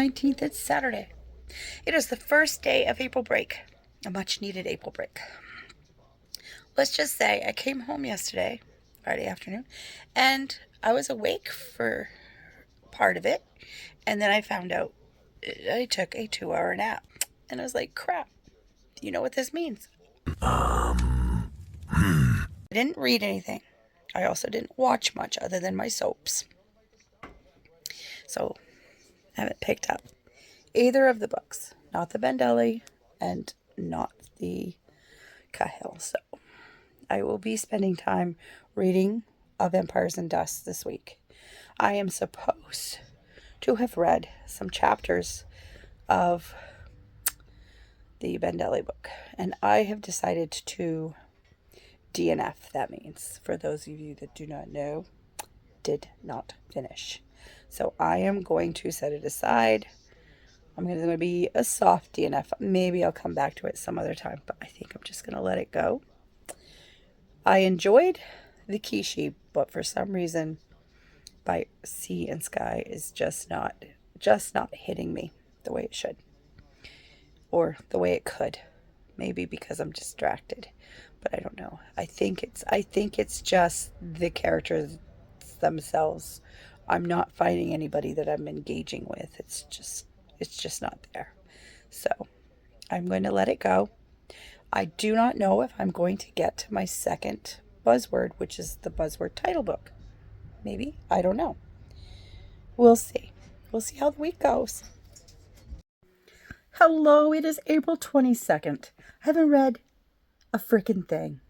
19th. It's Saturday. It is the first day of April break, a much needed April break. Let's just say I came home yesterday, Friday afternoon, and I was awake for part of it, and then I found out I took a 2-hour nap, and I was like, crap, you know what this means? I didn't read anything. I also didn't watch much other than my soaps. So I haven't picked up either of the books, not the Bendelli and not the Cahill. So I will be spending time reading Of Empires and Dust this week. I am supposed to have read some chapters of the Bendelli book, and I have decided to DNF. That means, for those of you that do not know, did not finish. So I am going to set it aside. I'm going to be a soft DNF. Maybe I'll come back to it some other time, but I think I'm just going to let it go. I enjoyed the Kishi, but for some reason, by Sea and Sky is just not hitting me the way it should, or the way it could. Maybe because I'm distracted, but I don't know. I think it's just the characters themselves. I'm not finding anybody that I'm engaging with. It's just not there. So I'm going to let it go. I do not know if I'm going to get to my second buzzword, which is the buzzword title book. Maybe. I don't know. We'll see. We'll see how the week goes. Hello, it is April 22nd. I haven't read a freaking thing.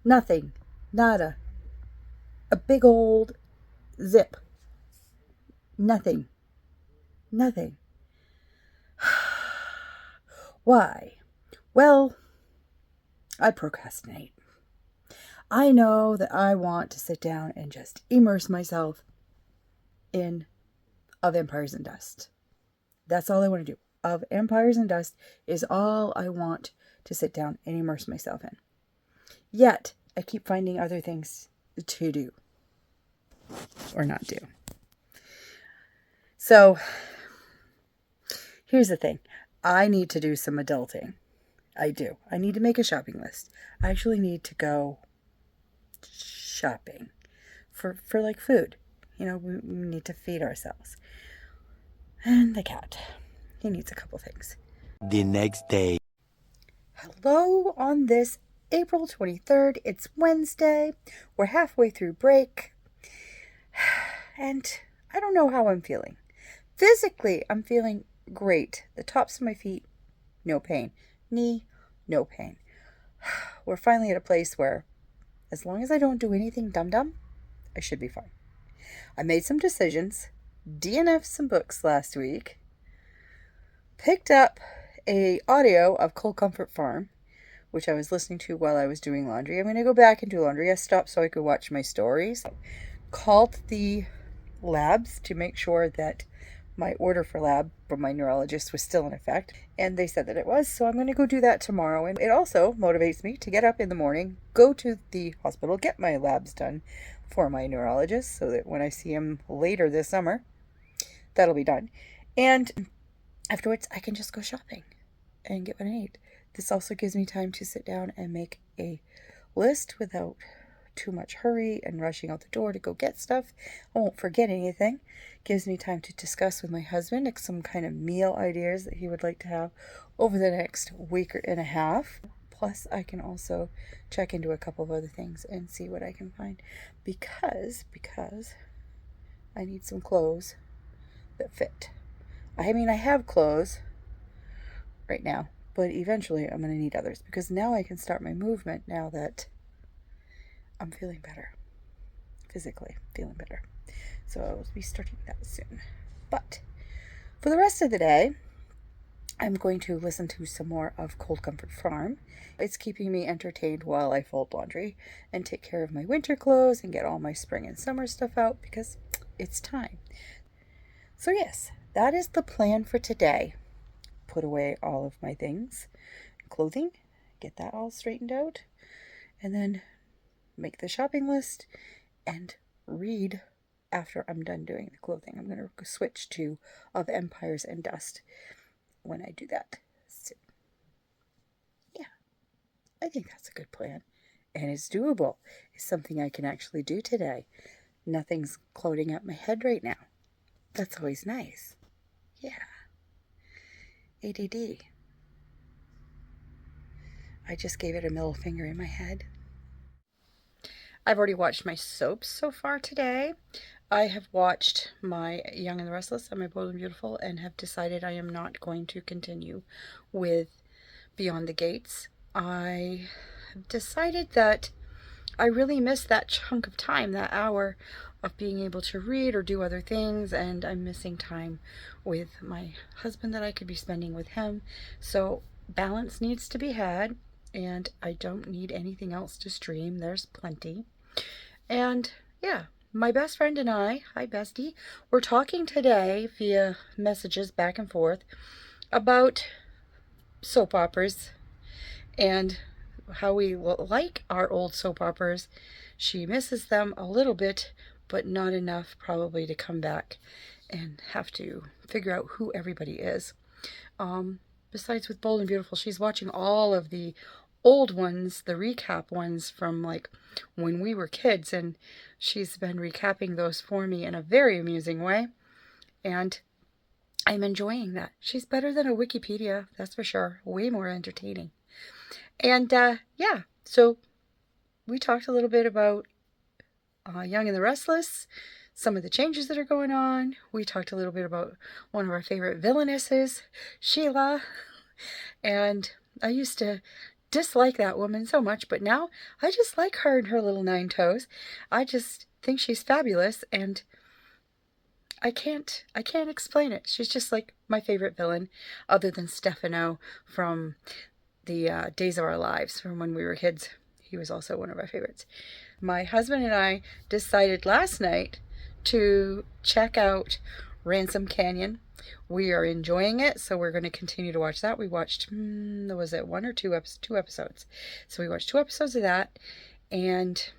Nothing. Nada. A big old zip. Nothing. Nothing. Why? Well, I procrastinate. I know that I want to sit down and just immerse myself in Of Empires and Dust. That's all I want to do. Of Empires and Dust is all I want to sit down and immerse myself in. Yet, I keep finding other things to do. Or not do. So, here's the thing. I need to do some adulting. I do. I need to make a shopping list. I actually need to go shopping for like food. You know, we need to feed ourselves. And the cat. He needs a couple things. The next day. Hello on this April 23rd. It's Wednesday. We're halfway through break. And I don't know how I'm feeling. Physically, I'm feeling great. The tops of my feet, no pain. Knee, no pain. We're finally at a place where, as long as I don't do anything dumb, I should be fine. I made some decisions, DNF'd some books last week, picked up a audio of Cold Comfort Farm, which I was listening to while I was doing laundry. I'm going to go back and do laundry. I stopped so I could watch my stories. Called the labs to make sure that my order for lab from my neurologist was still in effect, and they said that it was, so I'm going to go do that tomorrow. And it also motivates me to get up in the morning, go to the hospital, get my labs done for my neurologist, so that when I see him later this summer, that'll be done. And afterwards, I can just go shopping and get what I need. This also gives me time to sit down and make a list without too much hurry and rushing out the door to go get stuff. I won't forget anything. Gives me time to discuss with my husband some kind of meal ideas that he would like to have over the next week and a half. Plus, I can also check into a couple of other things and see what I can find, because I need some clothes that fit. I mean, I have clothes right now, but eventually I'm going to need others, because now I can start my movement now that I'm feeling better. Physically feeling better. So I'll be starting that soon. But for the rest of the day, I'm going to listen to some more of Cold Comfort Farm. It's keeping me entertained while I fold laundry and take care of my winter clothes and get all my spring and summer stuff out, because it's time. So yes, that is the plan for today. Put away all of my things, clothing, get that all straightened out, and then make the shopping list and read after I'm done doing the clothing. I'm going to switch to Of Empires and Dust when I do that. So, yeah, I think that's a good plan. And it's doable. It's something I can actually do today. Nothing's clouding up my head right now. That's always nice. Yeah. ADD. I just gave it a middle finger in my head. I've already watched my soaps so far today. I have watched my Young and the Restless and my Bold and Beautiful and have decided I am not going to continue with Beyond the Gates. I have decided that I really miss that chunk of time, that hour of being able to read or do other things, and I'm missing time with my husband that I could be spending with him. So balance needs to be had, and I don't need anything else to stream. There's plenty. And yeah, my best friend and I, hi bestie, we're talking today via messages back and forth about soap operas and how we like our old soap operas. She misses them a little bit, but not enough probably to come back and have to figure out who everybody is. Besides with Bold and Beautiful, she's watching all of the old ones, the recap ones from like when we were kids, and she's been recapping those for me in a very amusing way, and I'm enjoying that. She's better than a Wikipedia, that's for sure. Way more entertaining. And yeah, so we talked a little bit about Young and the Restless, some of the changes that are going on. We talked a little bit about one of our favorite villainesses, Sheila. And I used to dislike that woman so much, but now I just like her and her little 9 toes. I just think she's fabulous, and I can't explain it. She's just like my favorite villain, other than Stefano from the Days of Our Lives from when we were kids. He was also one of our favorites. My husband and I decided last night to check out Ransom Canyon. We are enjoying it, so we're going to continue to watch that. We watched, was it 1 or 2 episodes? 2 episodes. So we watched 2 episodes of that, and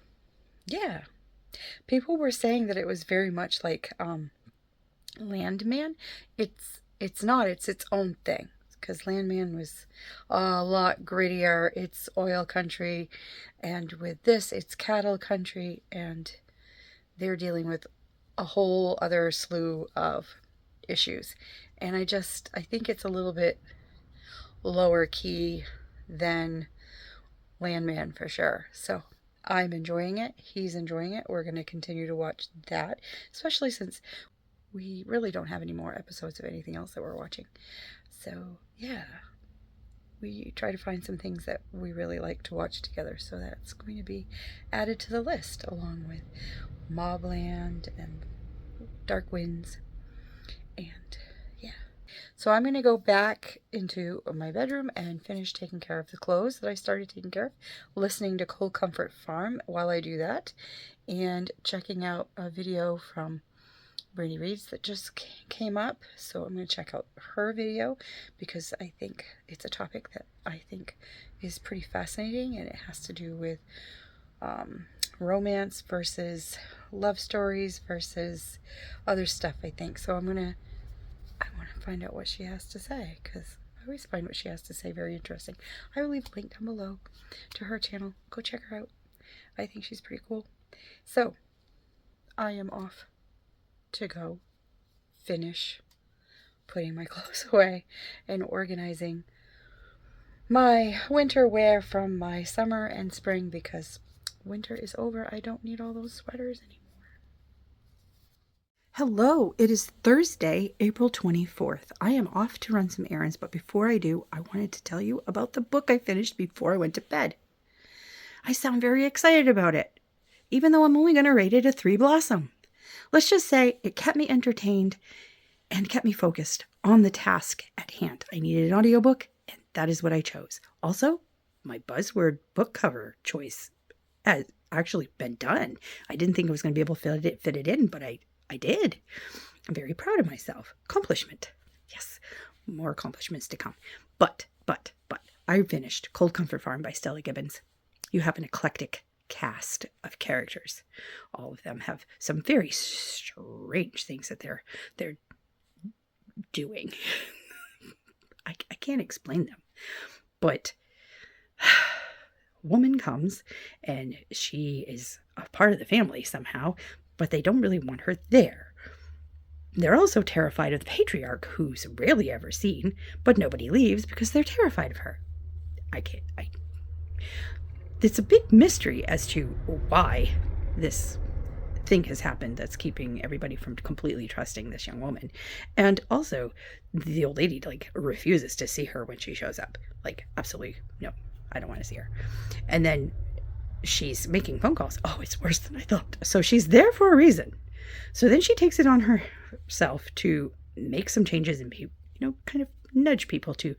yeah, people were saying that it was very much like Landman. It's not. It's its own thing, because Landman was a lot grittier. It's oil country, and with this, it's cattle country, and they're dealing with a whole other slew of issues. And I think it's a little bit lower key than Landman for sure. So I'm enjoying it. He's enjoying it. We're going to continue to watch that, especially since we really don't have any more episodes of anything else that we're watching. So yeah, we try to find some things that we really like to watch together. So that's going to be added to the list along with Mobland and Dark Winds. And yeah, so I'm going to go back into my bedroom and finish taking care of the clothes that I started taking care of, listening to Cold Comfort Farm while I do that, and checking out a video from Brittany Reeds that just came up. So I'm going to check out her video because I think it's a topic that I think is pretty fascinating, and it has to do with romance versus love stories versus other stuff, I think. So I want to find out what she has to say, because I always find what she has to say very interesting. I will leave a link down below to her channel. Go check her out. I think she's pretty cool. So I am off to go finish putting my clothes away and organizing my winter wear from my summer and spring, because winter is over. I don't need all those sweaters anymore. Hello, it is Thursday, April 24th. I am off to run some errands, but before I do, I wanted to tell you about the book I finished before I went to bed. I sound very excited about it, even though I'm only going to rate it a 3 Blossom. Let's just say it kept me entertained and kept me focused on the task at hand. I needed an audiobook, and that is what I chose. Also, my buzzword book cover choice has actually been done. I didn't think I was going to be able to fit it in, but I did. I'm very proud of myself. Accomplishment. Yes, more accomplishments to come. But I finished Cold Comfort Farm by Stella Gibbons. You have an eclectic cast of characters. All of them have some very strange things that they're doing. I can't explain them. But woman comes and she is a part of the family somehow, but they don't really want her there. They're also terrified of the patriarch, who's rarely ever seen, but nobody leaves because they're terrified of her. It's a big mystery as to why this thing has happened that's keeping everybody from completely trusting this young woman. And also, the old lady, like, refuses to see her when she shows up. Like, absolutely, no, I don't want to see her. And then she's making phone calls. Oh, it's worse than I thought. So she's there for a reason. So then she takes it on herself to make some changes and, kind of nudge people to,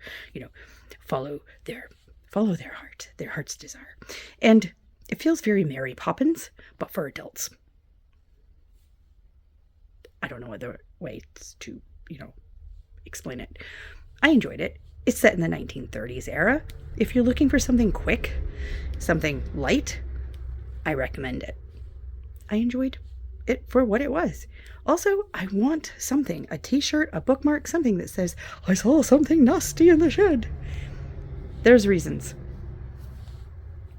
follow their heart, their heart's desire. And it feels very Mary Poppins, but for adults. I don't know other ways to, explain it. I enjoyed it. It's set in the 1930s era. If you're looking for something quick, something light, I recommend it. I enjoyed it for what it was. Also, I want something, a t-shirt, a bookmark, something that says, I saw something nasty in the shed. There's reasons.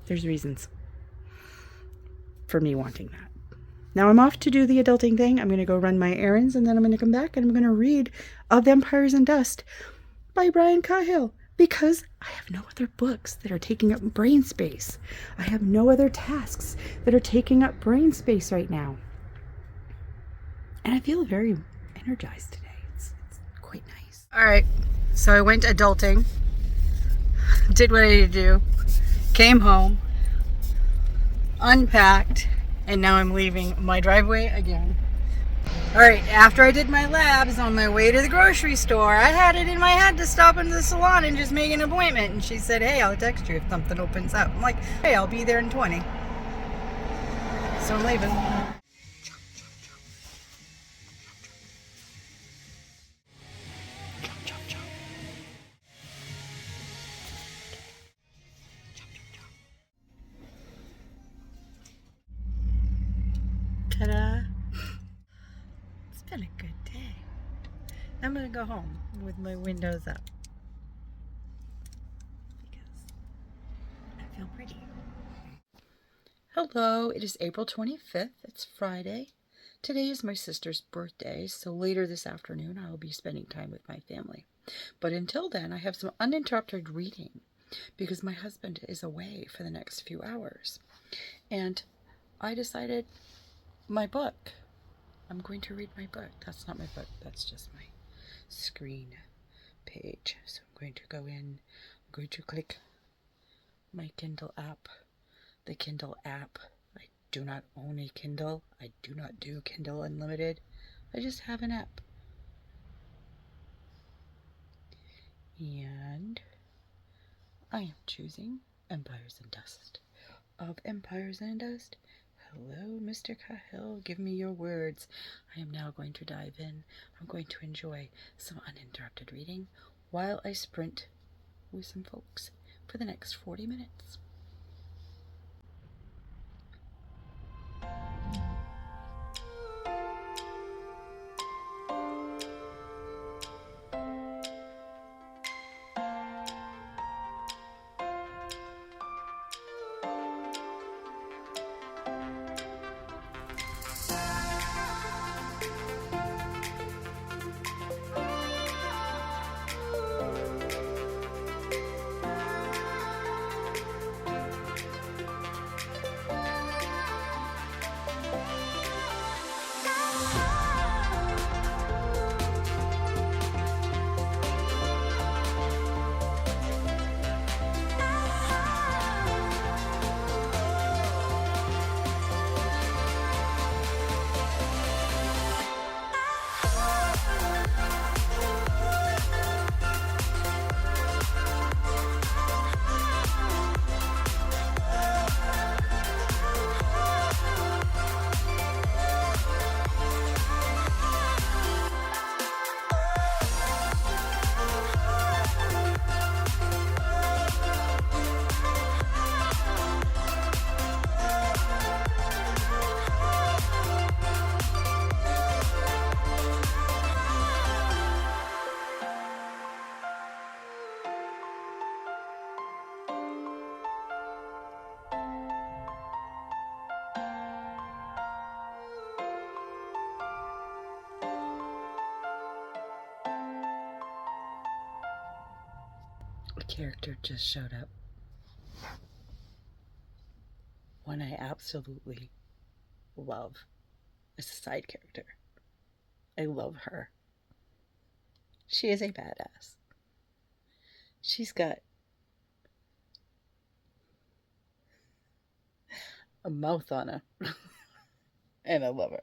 There's reasons for me wanting that. Now I'm off to do the adulting thing. I'm going to go run my errands, and then I'm going to come back and I'm going to read Of Empires and Dust by Brian Cahill, because I have no other books that are taking up brain space. I have no other tasks that are taking up brain space right now. And I feel very energized today. It's quite nice. All right, so I went adulting, did what I needed to do, came home, unpacked, and now I'm leaving my driveway again. All right, after I did my labs on my way to the grocery store, I had it in my head to stop into the salon and just make an appointment. And she said, hey, I'll text you if something opens up. I'm like, hey, I'll be there in 20. So I'm leaving. Ta-da! It's been a good day. I'm gonna go home with my windows up because I feel pretty. Hello, it is April 25th. It's Friday. Today is my sister's birthday, so later this afternoon I will be spending time with my family. But until then, I have some uninterrupted reading because my husband is away for the next few hours. And I decided my book. I'm going to read my book. That's not my book. That's just my screen page. So I'm going to go in. I'm going to click my Kindle app. The Kindle app. I do not own a Kindle. I do not do Kindle Unlimited. I just have an app. And I am choosing Empires and Dust. Of Empires and Dust. Hello, Mr. Cahill, give me your words. I am now going to dive in. I'm going to enjoy some uninterrupted reading while I sprint with some folks for the next 40 minutes. side character just showed up. One I absolutely love is a side character. I love her. She is a badass. She's got a mouth on her. And I love her.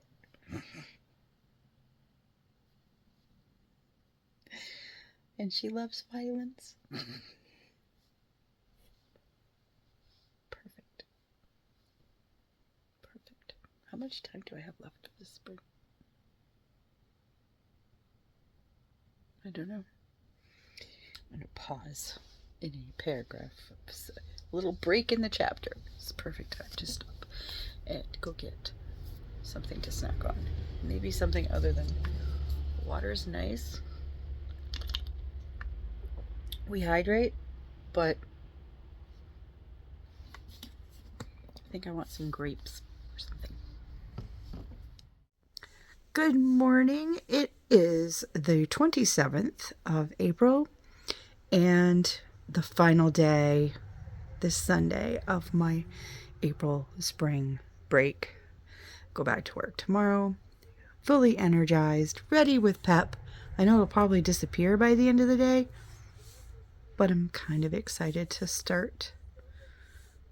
And she loves violence. Perfect. Perfect. How much time do I have left of this spring? I don't know. I'm going to pause in a paragraph. A little break in the chapter. It's the perfect time to stop and go get something to snack on. Maybe something other than water's nice. We hydrate, but I think I want some grapes or something. Good morning. It is the 27th of April and the final day this Sunday of my April spring break. Go back to work tomorrow, fully energized, ready with pep. I know it'll probably disappear by the end of the day, but I'm kind of excited to start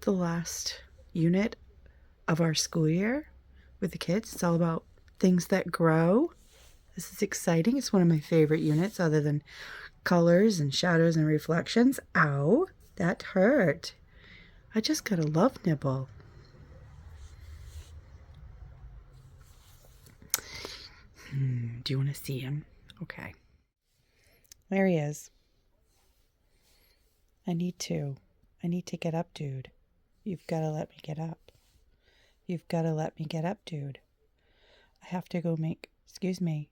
the last unit of our school year with the kids. It's all about things that grow. This is exciting. It's one of my favorite units other than colors and shadows and reflections. Ow, that hurt. I just got a love nibble. Do you want to see him? Okay. There he is. I need to get up, dude. You've got to let me get up. You've got to let me get up, dude. I have to go make... Excuse me,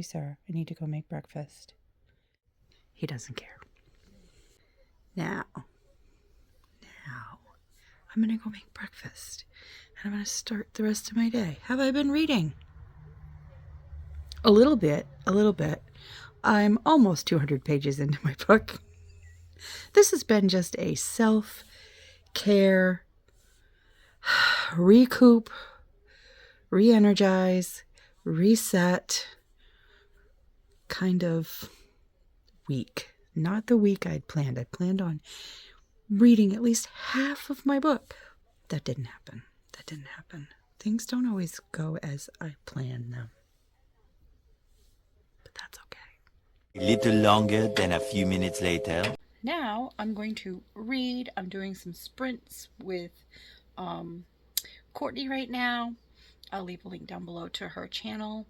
sir. I need to go make breakfast. He doesn't care. Now, I'm going to go make breakfast. And I'm going to start the rest of my day. Have I been reading? A little bit. I'm almost 200 pages into my book. This has been just a self-care, recoup, re-energize, reset kind of week. Not the week I'd planned. I planned on reading at least half of my book. That didn't happen. Things don't always go as I plan them. But that's okay. A little longer than a few minutes later. Now I'm going to read. I'm doing some sprints with Courtney right now. I'll leave a link down below to her channel.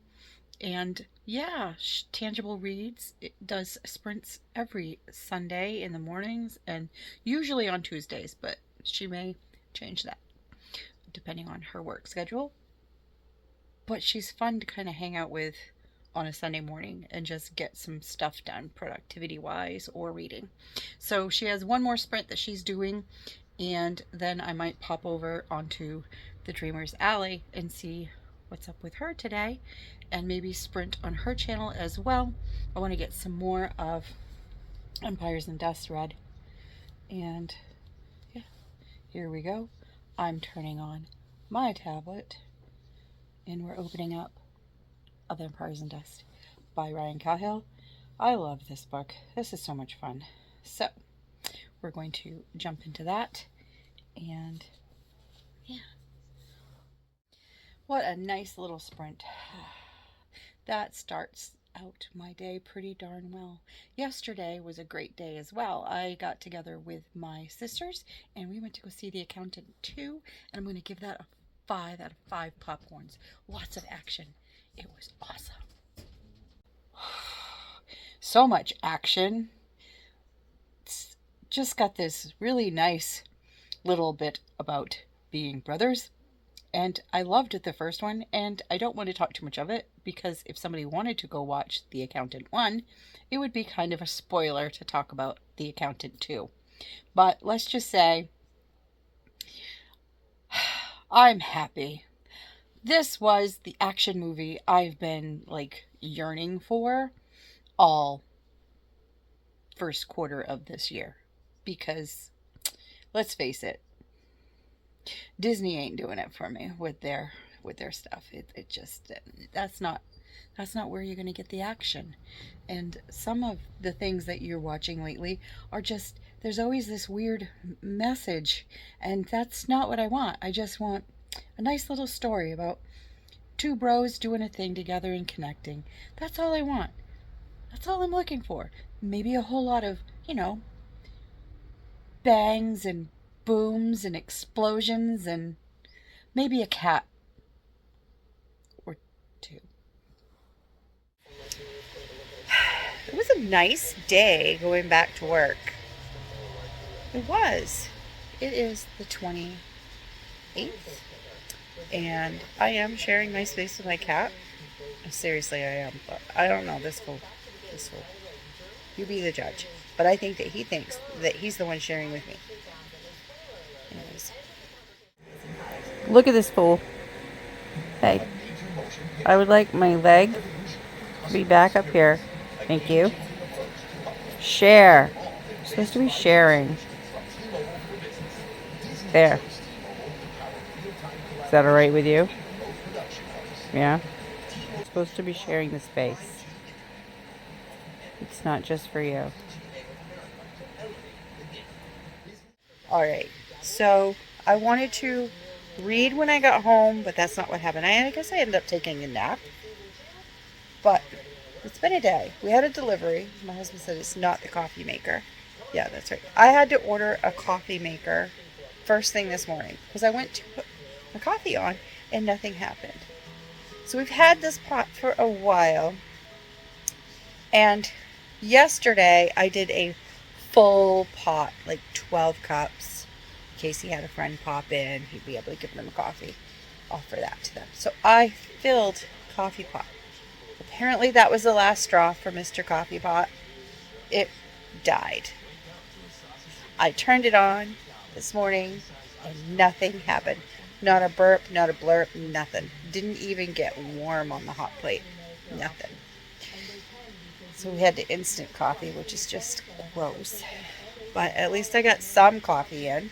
And yeah, Tangible Reads, it does sprints every Sunday in the mornings and usually on Tuesdays, but she may change that depending on her work schedule. But she's fun to kind of hang out with on a Sunday morning and just get some stuff done productivity wise or reading. So she has one more sprint that she's doing, and then I might pop over onto the Dreamer's Alley and see what's up with her today and maybe sprint on her channel as well. I want to get some more of Empires and Dust read. And yeah, here we go. I'm turning on my tablet and we're opening up of Empires and Dust by Ryan Cahill. I love this book. This is so much fun. So we're going to jump into that, and yeah, what a nice little sprint. That starts out my day pretty darn well. Yesterday was a great day as well. I got together with my sisters and we went to go see The Accountant 2, and I'm going to give that a 5 out of 5 popcorns. Lots of action. It was awesome. So much action. It's just got this really nice little bit about being brothers. And I loved the first one, and I don't want to talk too much of it, because if somebody wanted to go watch The Accountant 1, it would be kind of a spoiler to talk about The Accountant 2. But let's just say, I'm happy. This was the action movie I've been, yearning for all first quarter of this year. because let's face it, Disney ain't doing it for me with their stuff. It just that's not where you're going to get the action. And some of the things that you're watching lately are just there's always this weird message, and that's not what I want. I just want a nice little story about two bros doing a thing together and connecting. That's all I want. That's all I'm looking for. Maybe a whole lot of, bangs and booms and explosions and maybe a cat or two. It was a nice day going back to work. It was. It is the 28th, and I am sharing my space with my cat. Seriously, I am. But I don't know. This fool. You be the judge. But I think that he thinks that he's the one sharing with me. Anyways. Look at this fool. Hey. I would like my leg to be back up here. Thank you. Share. You're supposed to be sharing. There. Is that alright with you? Yeah? You're supposed to be sharing the space. It's not just for you. Alright. So, I wanted to read when I got home, but that's not what happened. I guess I ended up taking a nap. But it's been a day. We had a delivery. My husband said it's not the coffee maker. Yeah, that's right. I had to order a coffee maker first thing this morning because I went to put the coffee on and nothing happened. So we've had this pot for a while. And yesterday I did a full pot, like 12 cups. In case he had a friend pop in, he'd be able to give them a coffee. Offer that to them. So I filled coffee pot. Apparently that was the last straw for Mr. Coffee Pot. It died. I turned it on this morning and nothing happened. Not a burp, not a blurp, nothing. Didn't even get warm on the hot plate. Nothing. So we had the instant coffee, which is just gross. But at least I got some coffee in.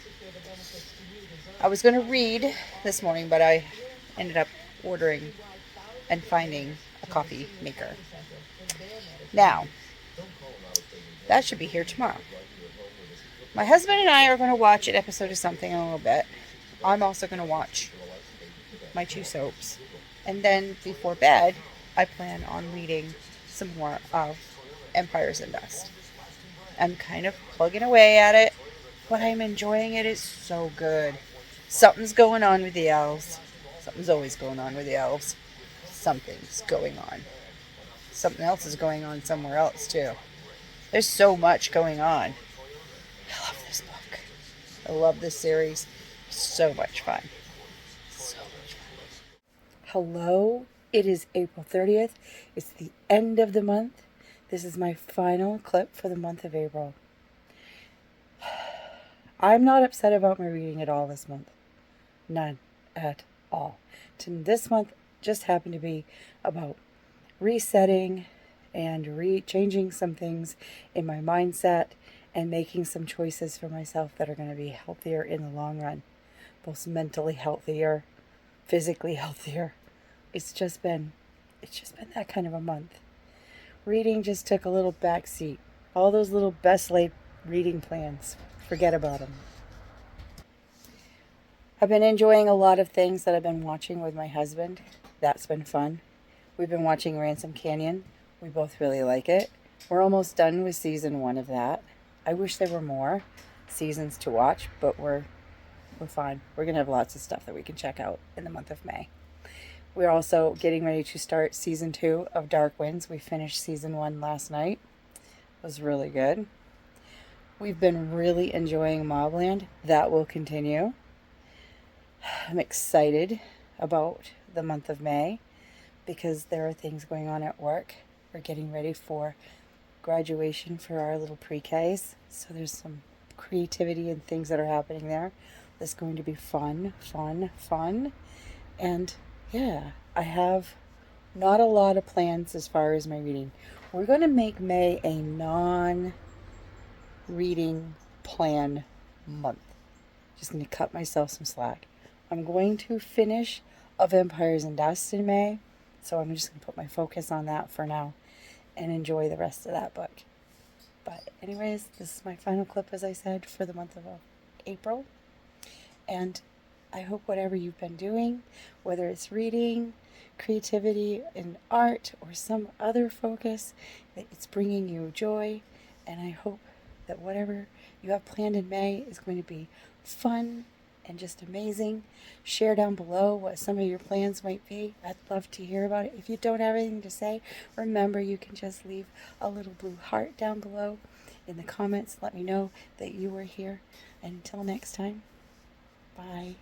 I was going to read this morning, but I ended up ordering and finding a coffee maker. Now, that should be here tomorrow. My husband and I are going to watch an episode of something in a little bit. I'm also going to watch my 2 soaps. And then before bed, I plan on reading some more of Empires and Dust. I'm kind of plugging away at it, but I'm enjoying it. It's so good. Something's going on with the elves. Something's always going on with the elves. Something's going on. Something else is going on somewhere else, too. There's so much going on. I love this book. I love this series. So much fun. So much fun. Hello. It is April 30th. It's the end of the month. This is my final clip for the month of April. I'm not upset about my reading at all this month. None at all. This month just happened to be about resetting and changing some things in my mindset and making some choices for myself that are going to be healthier in the long run. Both mentally healthier, physically healthier. It's just been that kind of a month. Reading just took a little backseat. All those little best laid reading plans, forget about them. I've been enjoying a lot of things that I've been watching with my husband. That's been fun. We've been watching Ransom Canyon. We both really like it. We're almost done with season 1 of that. I wish there were more seasons to watch, but we're fine. We're going to have lots of stuff that we can check out in the month of May. We're also getting ready to start season 2 of Dark Winds. We finished season 1 last night. It was really good. We've been really enjoying Mobland. That will continue. I'm excited about the month of May because there are things going on at work. We're getting ready for graduation for our little pre-Ks. So there's some creativity and things that are happening there. That's going to be fun. And yeah, I have not a lot of plans as far as my reading. We're going to make May a non-reading plan month. Just going to cut myself some slack. I'm going to finish Of Empires and Dust in May, so I'm just going to put my focus on that for now and enjoy the rest of that book. But anyways, this is my final clip, as I said, for the month of April. And I hope whatever you've been doing, whether it's reading, creativity in art, or some other focus, that it's bringing you joy. And I hope that whatever you have planned in May is going to be fun and just amazing. Share down below what some of your plans might be. I'd love to hear about it. If you don't have anything to say, remember you can just leave a little blue heart down below in the comments. Let me know that you were here. And until next time, bye.